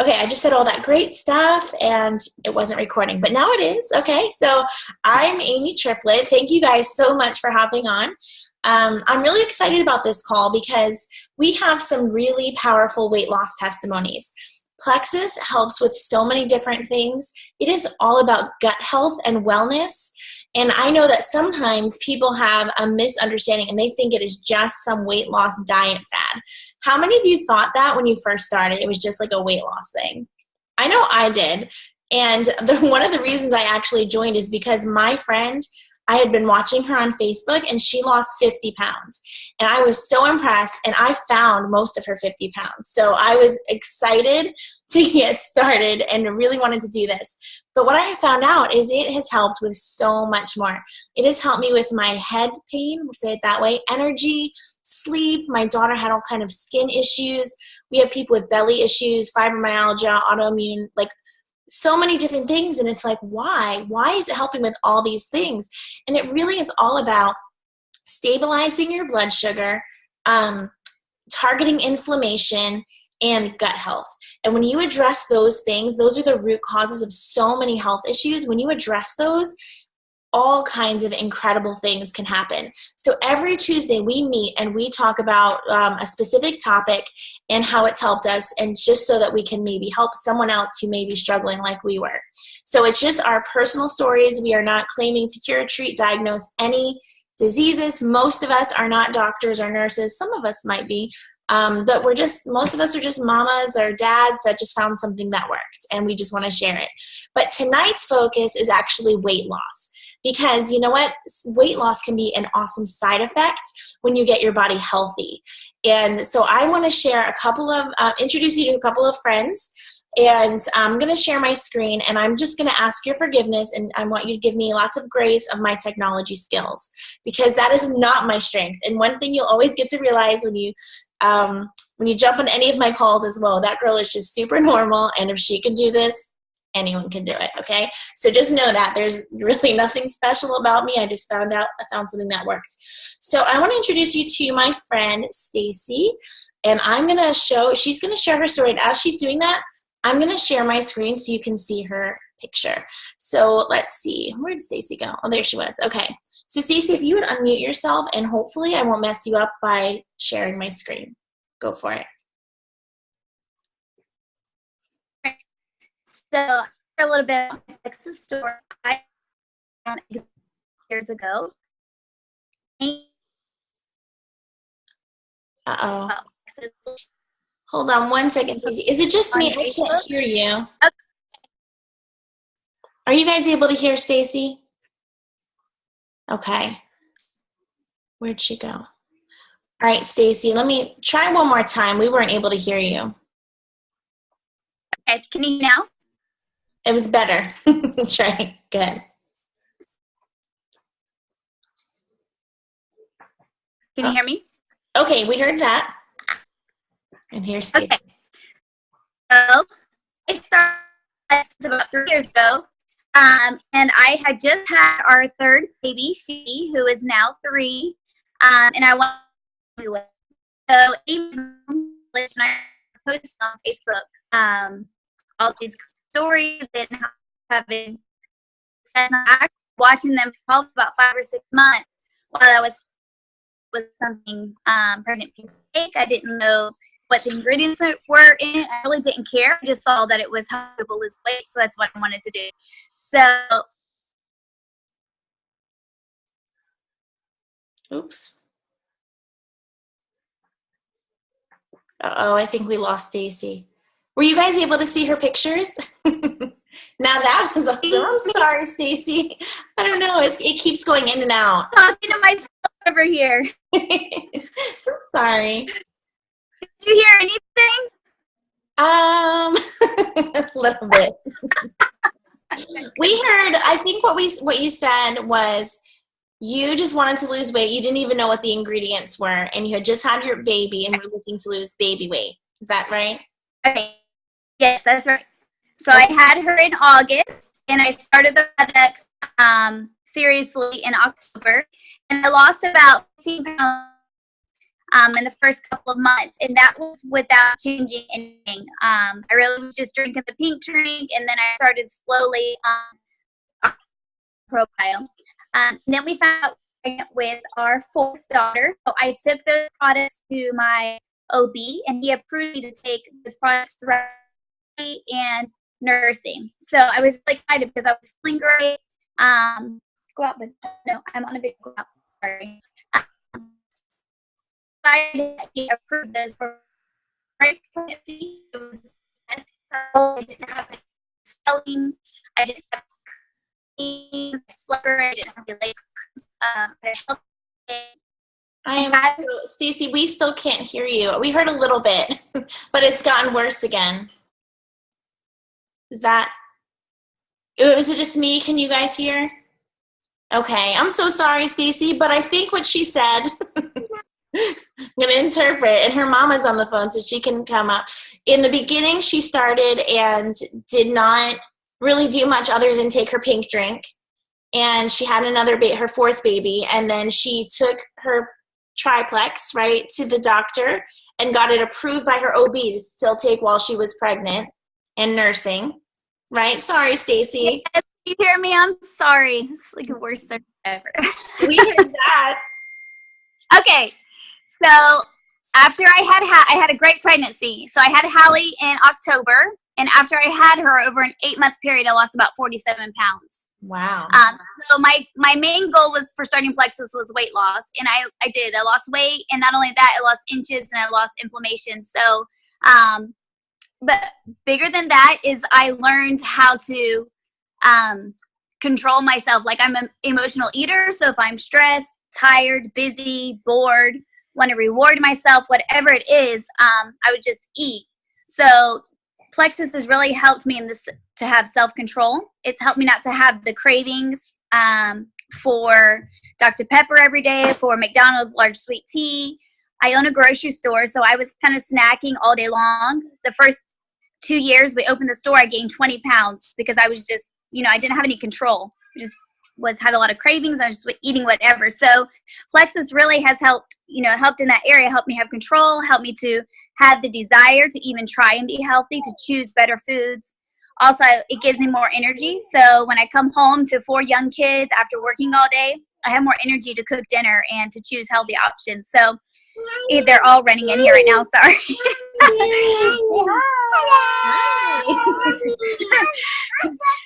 Okay, I just said all that great stuff and it wasn't recording, but now it is. Okay, so I'm Amy Triplett. Thank you guys so much for hopping on. I'm really excited about this call because we have some really powerful weight loss testimonies. Plexus helps with so many different things. It is all about gut health and wellness. And I know that sometimes people have a misunderstanding and they think it is just some weight loss diet fad. How many of you thought that when you first started, it was just like a weight loss thing? I know I did. And one of the reasons I actually joined is because my friend, I had been watching her on Facebook and she lost 50 pounds. And I was so impressed and I found most of her 50 pounds. So I was excited to get started and really wanted to do this. But what I have found out is it has helped with so much more. It has helped me with my head pain, we'll say it that way, energy, sleep. My daughter had all kind of skin issues. We have people with belly issues, fibromyalgia, autoimmune, like so many different things. And it's like, why is it helping with all these things? And it really is all about stabilizing your blood sugar, targeting inflammation, and gut health. And when you address those things, those are the root causes of so many health issues. When you address those, all kinds of incredible things can happen. So every Tuesday we meet and we talk about a specific topic and how it's helped us, and just so that we can maybe help someone else who may be struggling like we were. So it's just our personal stories. We are not claiming to cure, treat, diagnose any diseases. Most of us are not doctors or nurses. Some of us might be. But most of us are just mamas or dads that just found something that worked and we just want to share it. But tonight's focus is actually weight loss. Because you know what? Weight loss can be an awesome side effect when you get your body healthy. And so I want to share introduce you to a couple of friends. And I'm going to share my screen and I'm just going to ask your forgiveness, and I want you to give me lots of grace of my technology skills, because that is not my strength. And one thing you'll always get to realize when you jump on any of my calls is, whoa, that girl is just super normal. And if she can do this, anyone can do it, okay? So just know that there's really nothing special about me. I just found something that worked. So I want to introduce you to my friend, Stacy, and she's going to share her story. And as she's doing that, I'm going to share my screen so you can see her picture. So let's see. Where did Stacy go? Oh, there she was. Okay. So Stacy, if you would unmute yourself, and hopefully I won't mess you up by sharing my screen. Go for it. So a little bit of Texas story. I years ago. Uh-oh. Hold on one second, Stacey. Is it just me? I can't hear you. Okay. Are you guys able to hear Stacy? Okay. Where'd she go? All right, Stacy, let me try one more time. We weren't able to hear you. Okay, can you hear now? It was better. Try. Good. Can you hear me? Okay, we heard that. And here's Stacy. Okay. So I started about 3 years ago, and I had just had our third baby, Phoebe, who is now 3, and I want to so even when I posted on Facebook all these stories and having watching them for about 5 or 6 months while I was with something pregnant cake. I didn't know what the ingredients were in it. I really didn't care. I just saw that it was helpful to lose weight, so that's what I wanted to do. So, oops. Uh-oh, I think we lost Stacy. Were you guys able to see her pictures? Now that was awesome. I'm sorry, Stacy. I don't know. It keeps going in and out. Talking to myself over here. Sorry. Did you hear anything? A little bit. We heard, I think what you said was you just wanted to lose weight. You didn't even know what the ingredients were, and you had just had your baby and were looking to lose baby weight. Is that right? Okay. Yes, that's right. So I had her in August, and I started the FedEx seriously in October, and I lost about 15 pounds in the first couple of months, and that was without changing anything. I really was just drinking the pink drink, and then I started slowly ProBio. And then we found out with our fourth daughter. So I took those products to my OB, and he approved me to take those products throughout and nursing. So I was really excited because I was feeling great. Go out, but no, I'm on a big go out. Sorry. He approved those for pregnancy. It was, I didn't have any swelling. I didn't have slipper. I didn't have any legs. I am so, Stacy, we still can't hear you. We heard a little bit, but it's gotten worse again. Is it just me? Can you guys hear? Okay, I'm so sorry, Stacy, but I think what she said, I'm going to interpret, and her mama's on the phone so she can come up. In the beginning, she started and did not really do much other than take her pink drink, and she had her fourth baby, and then she took her triplex, right, to the doctor and got it approved by her OB to still take while she was pregnant and nursing, right? Sorry, Stacy. Yes, you hear me? I'm sorry. It's like the worst thing ever. We heard that. Okay, so after I had a great pregnancy. So I had Hallie in October, and after I had her over an 8-month period, I lost about 47 pounds. Wow. So my main goal was for starting Plexus was weight loss, and I did. I lost weight, and not only that, I lost inches and I lost inflammation. So, but bigger than that is I learned how to control myself. Like, I'm an emotional eater, so if I'm stressed, tired, busy, bored, want to reward myself, whatever it is, I would just eat. So Plexus has really helped me in this to have self-control. It's helped me not to have the cravings for Dr. Pepper every day, for McDonald's large sweet tea. I own a grocery store, so I was kind of snacking all day long. The first 2 years we opened the store, I gained 20 pounds because I was just, I didn't have any control. I just had a lot of cravings. I was just eating whatever. So Plexus really has helped in that area, helped me have control, helped me to have the desire to even try and be healthy, to choose better foods. Also, it gives me more energy. So when I come home to 4 young kids after working all day, I have more energy to cook dinner and to choose healthy options. So they're all running in here right now. Sorry.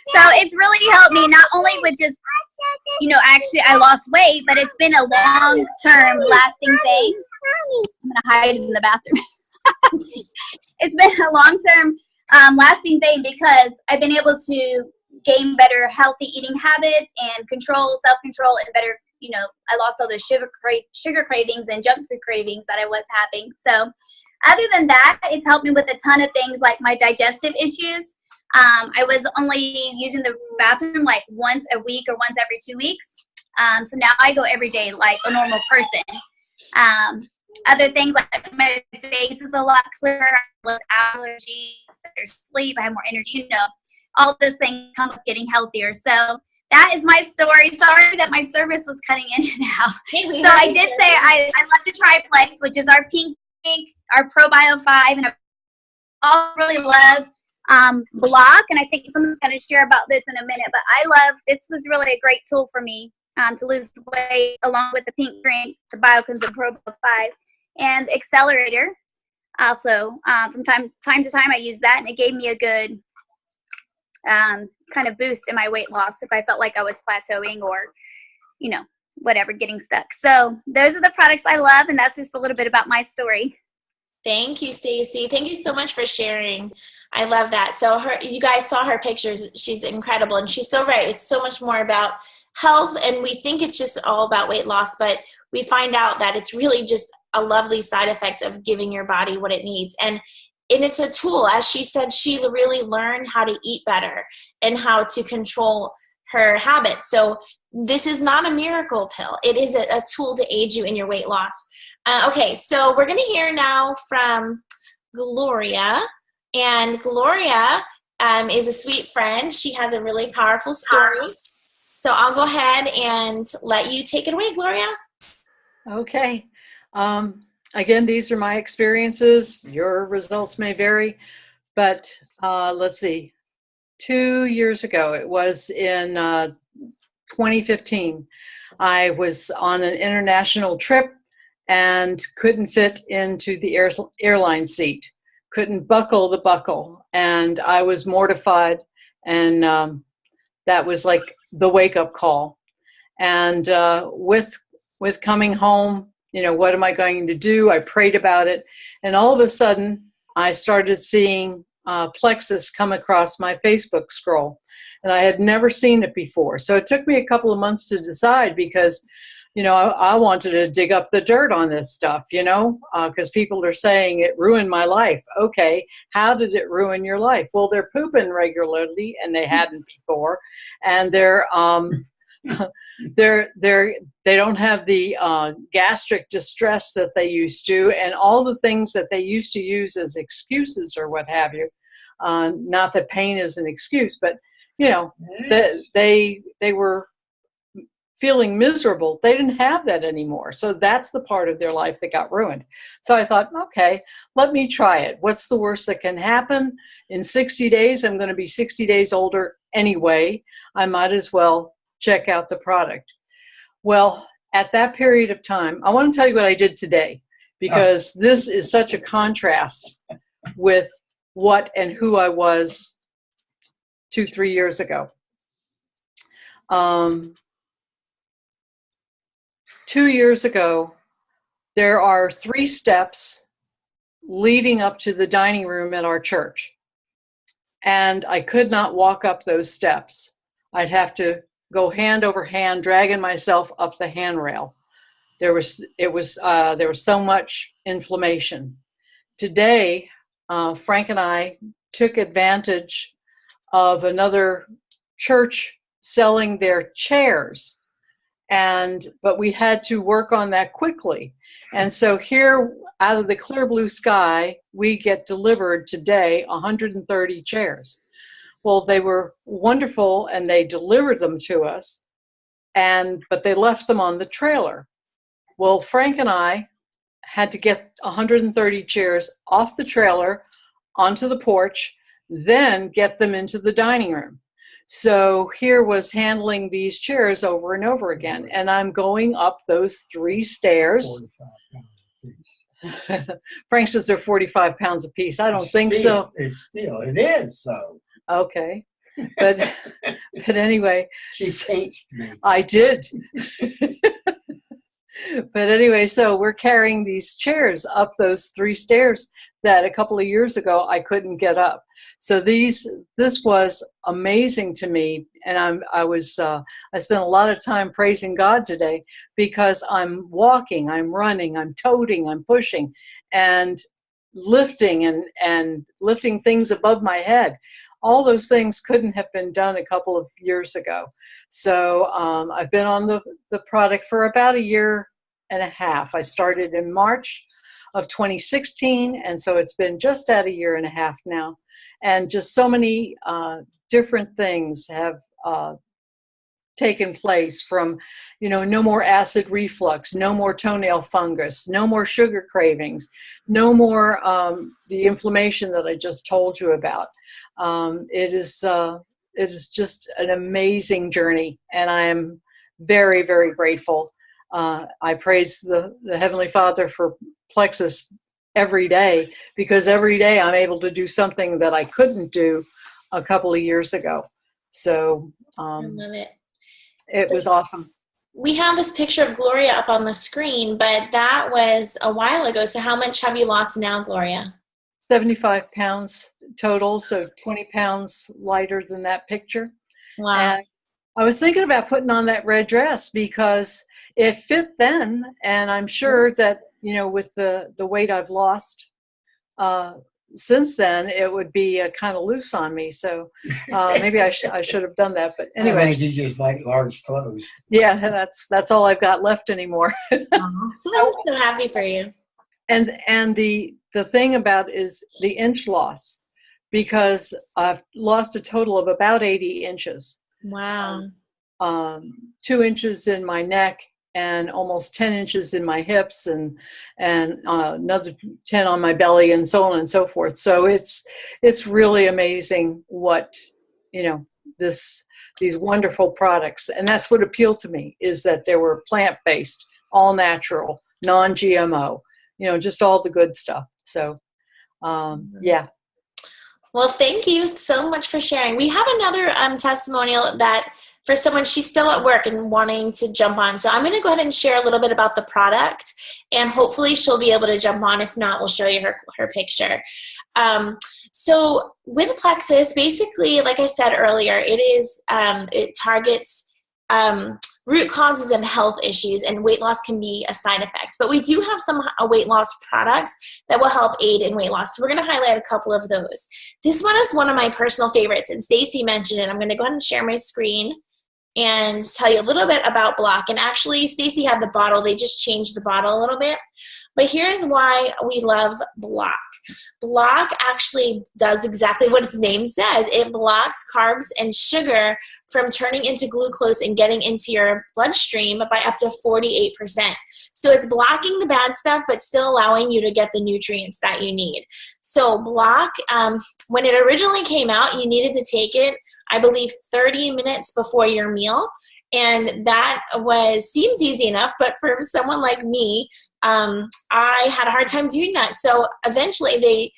So it's really helped me not only with just, actually I lost weight, but it's been a long-term lasting thing. I'm going to hide in the bathroom. It's been a long-term lasting thing because I've been able to gain better healthy eating habits and self-control, and better, I lost all those sugar cravings and junk food cravings that I was having. So other than that, it's helped me with a ton of things like my digestive issues. I was only using the bathroom like once a week or once every 2 weeks. So now I go every day like a normal person. Other things like my face is a lot clearer, less allergy, better sleep, I have more energy, all those things come with getting healthier. So that is my story. Sorry that my service was cutting in and out. So I did say I love the Triplex, which is our pink, our ProBio 5, and I all really love Block, and I think someone's going to share about this in a minute, but this was really a great tool for me to lose weight, along with the pink drink, the Biokins and ProBio 5, and Accelerator. Also, from time to time, I use that, and it gave me a good kind of boost in my weight loss if I felt like I was plateauing or, whatever, getting stuck. So those are the products I love, and that's just a little bit about my story. Thank you, Stacy. Thank you so much for sharing. I love that. So you guys saw her pictures. She's incredible, and she's so right. It's so much more about health, and we think it's just all about weight loss, but we find out that it's really just a lovely side effect of giving your body what it needs. And it's a tool. As she said, she really learned how to eat better and how to control her habits. So this is not a miracle pill. It is a tool to aid you in your weight loss. Okay, so we're going to hear now from Gloria. And Gloria is a sweet friend. She has a really powerful story. So I'll go ahead and let you take it away, Gloria. Okay. again, these are my experiences. Your results may vary, but let's see. 2 years ago, it was in 2015, I was on an international trip and couldn't fit into the airline seat, couldn't buckle the buckle, and I was mortified, and that was like the wake-up call. And with coming home, what am I going to do? I prayed about it, and all of a sudden, I started seeing Plexus come across my Facebook scroll, and I had never seen it before. So it took me a couple of months to decide, because I wanted to dig up the dirt on this stuff, because people are saying it ruined my life. Okay, how did it ruin your life? Well, they're pooping regularly, and they hadn't before, and they don't have the gastric distress that they used to, and all the things that they used to use as excuses or what have you. Not that pain is an excuse, but they were feeling miserable. They didn't have that anymore. So that's the part of their life that got ruined. So I thought, okay, let me try it. What's the worst that can happen? In 60 days, I'm going to be 60 days older anyway. I might as well check out the product. Well, at that period of time, I want to tell you what I did today, because this is such a contrast with what and who I was 2-3 years ago. 2 years ago, there are 3 steps leading up to the dining room at our church. And I could not walk up those steps. I'd have to go hand over hand, dragging myself up the handrail. There was so much inflammation. Today, Frank and I took advantage of another church selling their chairs. But we had to work on that quickly. And so here, out of the clear blue sky, we get delivered today 130 chairs. Well, they were wonderful, and they delivered them to us, but they left them on the trailer. Well, Frank and I had to get 130 chairs off the trailer onto the porch, then get them into the dining room. So here was handling these chairs over and over again, and I'm going up those 3 stairs. Frank says they're 45 pounds a piece. I don't think so. It is so. Okay, but anyway, she teached me. I did. But anyway, so we're carrying these chairs up those 3 stairs that a couple of years ago I couldn't get up. So this was amazing to me, and I spent a lot of time praising God today, because I'm walking, I'm running, I'm toting, I'm pushing, and lifting and lifting things above my head. All those things couldn't have been done a couple of years ago. So I've been on the product for about 1.5 years. I started in March of 2016, and so it's been just at 1.5 years now. And just so many different things have taken place, from, no more acid reflux, no more toenail fungus, no more sugar cravings, no more the inflammation that I just told you about. It is just an amazing journey, and I am very, very grateful. I praise the Heavenly Father for Plexus every day, because every day I'm able to do something that I couldn't do a couple of years ago. So I love it. It was awesome. We have this picture of Gloria up on the screen, but that was a while ago. So how much have you lost now, Gloria? 75 pounds total, so 20 pounds lighter than that picture. Wow. And I was thinking about putting on that red dress because it fit then, and I'm sure that, with the weight I've lost since then, it would be kind of loose on me. So maybe I should have done that. But anyway, I think you just like large clothes. Yeah, that's all I've got left anymore. I'm so happy for you. And the thing about is the inch loss, because I've lost a total of about 80 inches. Wow. 2 inches in my neck and almost 10 inches in my hips, and another 10 on my belly, and so on and so forth. So it's really amazing what, you know, these wonderful products. And that's what appealed to me, is that they were plant-based, all natural, non-GMO, you know, just all the good stuff. So yeah. Well, thank you so much for sharing. We have another testimonial that for someone, she's still at work and wanting to jump on. So I'm going to go ahead and share a little bit about the product, and hopefully she'll be able to jump on. If not, we'll show you her picture. So with Plexus, basically, like I said earlier, it targets root causes of health issues, and weight loss can be a side effect. But we do have some weight loss products that will help aid in weight loss. So we're going to highlight a couple of those. This one is one of my personal favorites, and Stacy mentioned it. I'm going to go ahead and share my screen and tell you a little bit about Block. And actually, Stacy had the bottle. They just changed the bottle a little bit. But here's why we love Block. Block actually does exactly what its name says. It blocks carbs and sugar from turning into glucose and getting into your bloodstream by up to 48%. So it's blocking the bad stuff, but still allowing you to get the nutrients that you need. So Block, when it originally came out, you needed to take it, I believe, 30 minutes before your meal. And that seems easy enough, but for someone like me, I had a hard time doing that. So eventually they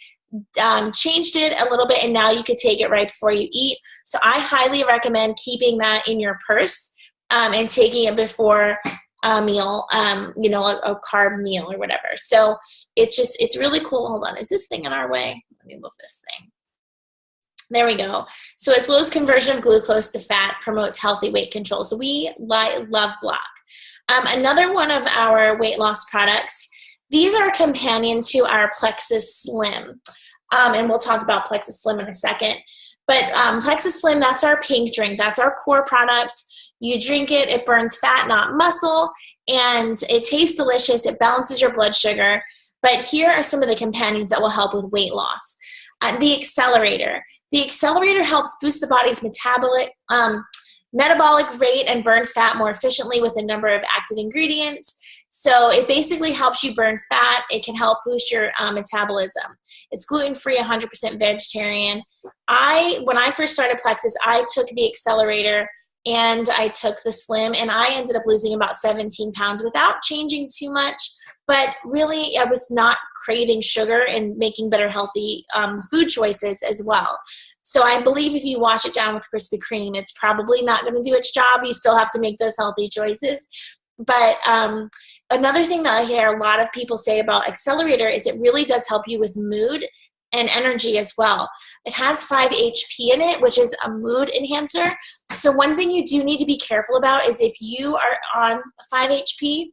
changed it a little bit, and now you could take it right before you eat. So I highly recommend keeping that in your purse and taking it before a meal, you know, a carb meal or whatever. So it's really cool. Hold on. Is this thing in our way? Let me move this thing. There we go. So it slows conversion of glucose to fat, promotes healthy weight control. So we love Block. Another one of our weight loss products, these are a companion to our Plexus Slim. And we'll talk about Plexus Slim in a second. But Plexus Slim, that's our pink drink. That's our core product. You drink it, it burns fat, not muscle, and it tastes delicious. It balances your blood sugar. But here are some of the companions that will help with weight loss. The Accelerator. The Accelerator helps boost the body's metabolic rate and burn fat more efficiently with a number of active ingredients. So it basically helps you burn fat. It can help boost your metabolism. It's gluten-free, 100% vegetarian. When I first started Plexus, I took the Accelerator and I took the Slim, and I ended up losing about 17 pounds without changing too much. But really, I was not craving sugar and making better healthy food choices as well. So I believe if you wash it down with Krispy Kreme, it's probably not going to do its job. You still have to make those healthy choices. But another thing that I hear a lot of people say about Accelerator is it really does help you with mood and energy as well. It has 5-HP in it, which is a mood enhancer. So one thing you do need to be careful about is if you are on 5-HP,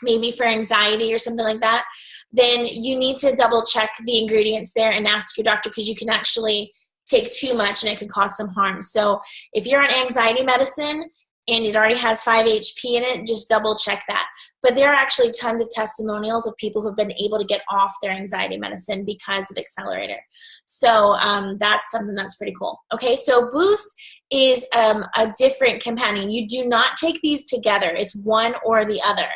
maybe for anxiety or something like that, then you need to double check the ingredients there and ask your doctor, because you can actually take too much and it can cause some harm. So if you're on anxiety medicine and it already has 5-HP in it, just double check that. But there are actually tons of testimonials of people who've been able to get off their anxiety medicine because of Accelerator. So that's something that's pretty cool. Okay, so Boost is a different companion. You do not take these together. It's one or the other.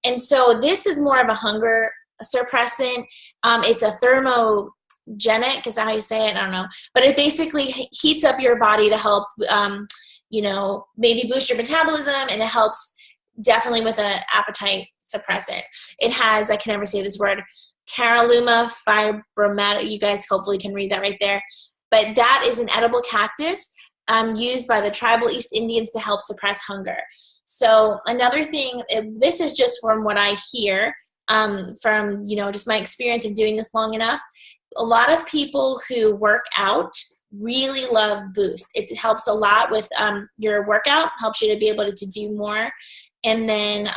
And so this is more of a hunger suppressant. It's a thermogenic, is that how you say it? I don't know. But it basically heats up your body to help maybe boost your metabolism, and it helps definitely with an appetite suppressant. It has, I can never say this word, Caralluma fibromata. You guys hopefully can read that right there. But that is an edible cactus used by the tribal East Indians to help suppress hunger. So another thing, this is just from what I hear from, just my experience of doing this long enough. A lot of people who work out really love Boost. It helps a lot with your workout, helps you to be able to do more. And then,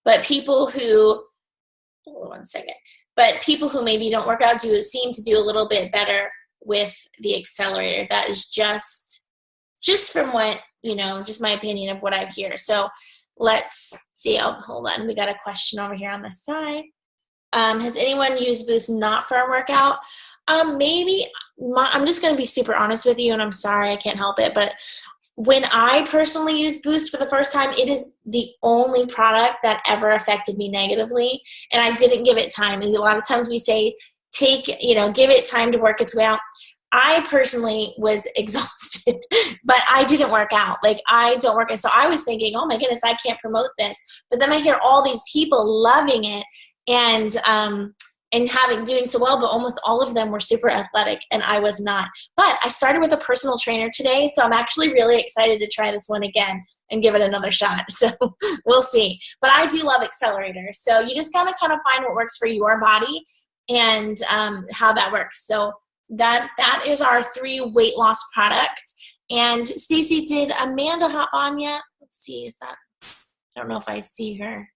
but people who maybe don't work out seem to do a little bit better with the Accelerator. That is just from what, just my opinion of what I hear. So let's see. Oh, hold on. We got a question over here on the side. Has anyone used Boost not for a workout? Maybe. I'm just going to be super honest with you, and I'm sorry, I can't help it, but when I personally used Boost for the first time, it is the only product that ever affected me negatively. And I didn't give it time. And a lot of times we say, give it time to work its way out. I personally was exhausted, but I didn't work out. Like, I don't work out. So I was thinking, oh my goodness, I can't promote this. But then I hear all these people loving it and doing so well, but almost all of them were super athletic and I was not. But I started with a personal trainer today, so I'm actually really excited to try this one again and give it another shot. So we'll see. But I do love accelerators. So you just gotta kind of find what works for your body and how that works. So that is our 3 weight loss products. And Stacy, did Amanda hop on yet? Let's see, I don't know if I see her.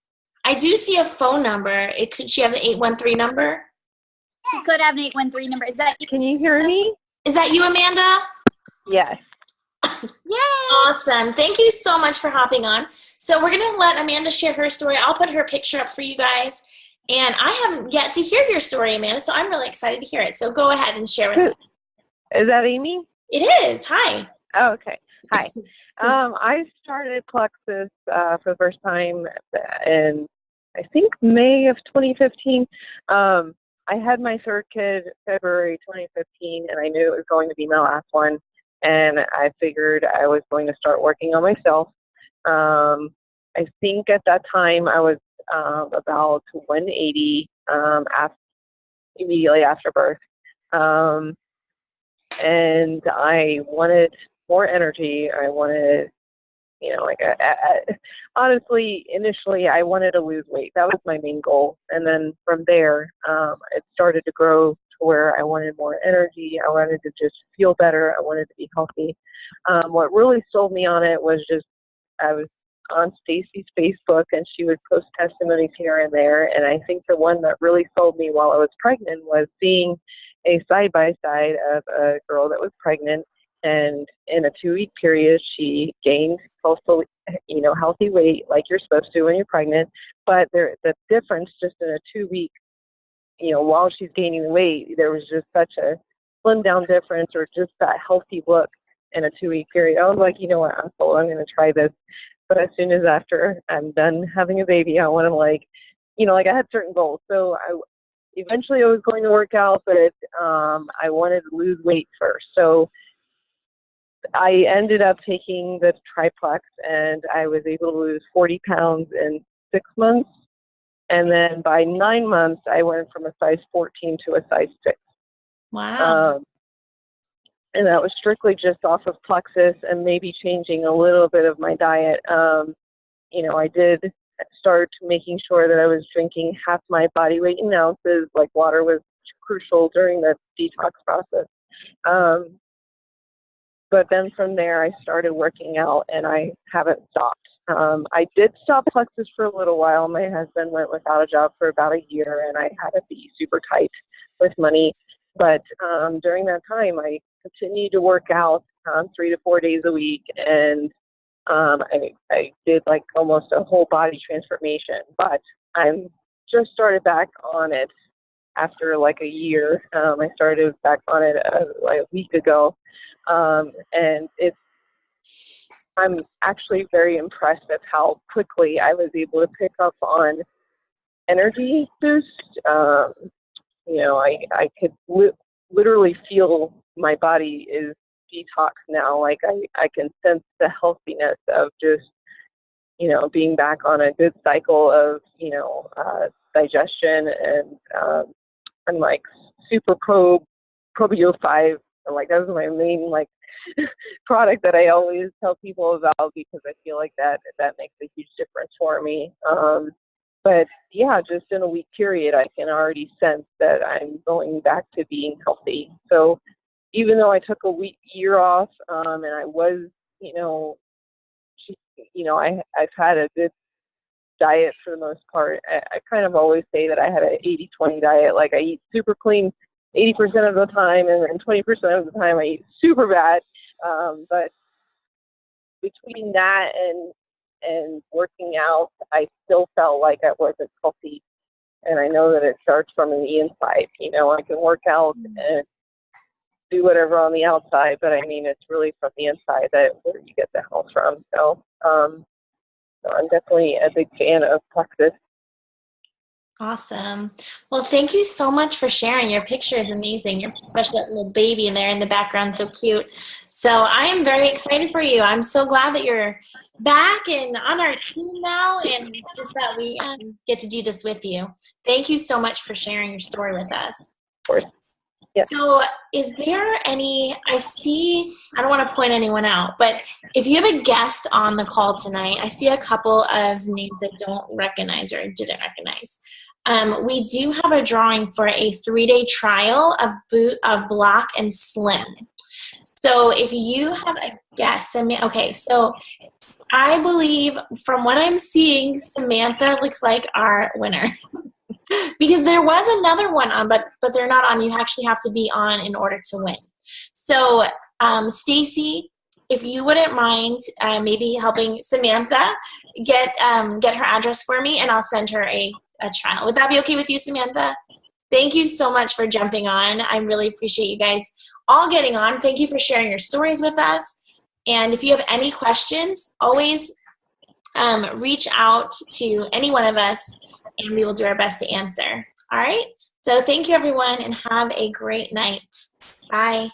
I do see a phone number. Could she have the 813 number? She could have an 813 number. Is that you? Can you hear me? Is that you, Amanda? Yes. Yay! Awesome. Thank you so much for hopping on. So we're going to let Amanda share her story. I'll put her picture up for you guys. And I haven't yet to hear your story, Amanda, so I'm really excited to hear it. So go ahead and share with me. Is that Amy? It is. Hi. Oh, okay. Hi. I started Plexus for the first time in, I think, May of 2015. I had my 3rd kid February 2015, and I knew it was going to be my last one. And I figured I was going to start working on myself. I think at that time I was about 180 immediately after birth. And I wanted more energy. I wanted, honestly, initially I wanted to lose weight. That was my main goal. And then from there, it started to grow to where I wanted more energy. I wanted to just feel better. I wanted to be healthy. What really sold me on it was just, I was on Stacy's Facebook and she would post testimonies here and there. And I think the one that really sold me while I was pregnant was seeing a side-by-side of a girl that was pregnant, and in a 2-week period, she gained healthy weight like you're supposed to when you're pregnant. But the difference just in a 2-week, while she's gaining the weight, there was just such a slim down difference, or just that healthy look in a 2-week period. I was like, you know what, I'm going to try this. But as soon as after I'm done having a baby, I want to I had certain goals. So eventually I was going to work out, but I wanted to lose weight first. So I ended up taking the Triplex, and I was able to lose 40 pounds in 6 months. And then by 9 months, I went from a size 14 to a size 6. Wow. And that was strictly just off of Plexus and maybe changing a little bit of my diet. I did start making sure that I was drinking half my body weight in ounces. Like, water was crucial during the detox process. But then from there, I started working out, and I haven't stopped. I did stop Plexus for a little while. My husband went without a job for about a year, and I had to be super tight with money. But during that time, I continued to work out 3 to 4 days a week, and I did like almost a whole body transformation. But I'm just started back on it after like a year. I started back on it like a week ago, and I'm actually very impressed with how quickly I was able to pick up on energy boost. I could literally feel my body is detox now. Like, I can sense the healthiness of just, being back on a good cycle of, digestion. And I'm like super Probio 5. Like, that was my main product that I always tell people about, because I feel like that makes a huge difference for me. But yeah, just in a week period, I can already sense that I'm going back to being healthy. So even though I took a year off, and I was, I've had a good diet for the most part. I kind of always say that I had an 80-20 diet. Like, I eat super clean 80% of the time, and then 20% of the time I eat super bad. But between that and working out, I still felt like I wasn't healthy. And I know that it starts from the inside. I can work out and do whatever on the outside, but I mean, it's really from the inside that where you get the health from. So, so I'm definitely a big fan of Plexus. Awesome. Well, thank you so much for sharing. Your picture is amazing. Especially that little baby in there in the background, so cute. So I am very excited for you. I'm so glad that you're back and on our team now, and just that we get to do this with you. Thank you so much for sharing your story with us. Of course. Yeah. So is there any, I don't want to point anyone out, but if you have a guest on the call tonight, I see a couple of names that don't recognize or didn't recognize. We do have a drawing for a 3-day trial of Block and Slim. So if you have a guest, okay, so I believe from what I'm seeing, Samantha looks like our winner. Because there was another one on, but they're not on. You actually have to be on in order to win. So Stacy, if you wouldn't mind maybe helping Samantha get her address for me, and I'll send her a trial. Would that be okay with you, Samantha? Thank you so much for jumping on. I really appreciate you guys all getting on. Thank you for sharing your stories with us. And if you have any questions, always reach out to any one of us, and we will do our best to answer. All right? So thank you, everyone, and have a great night. Bye.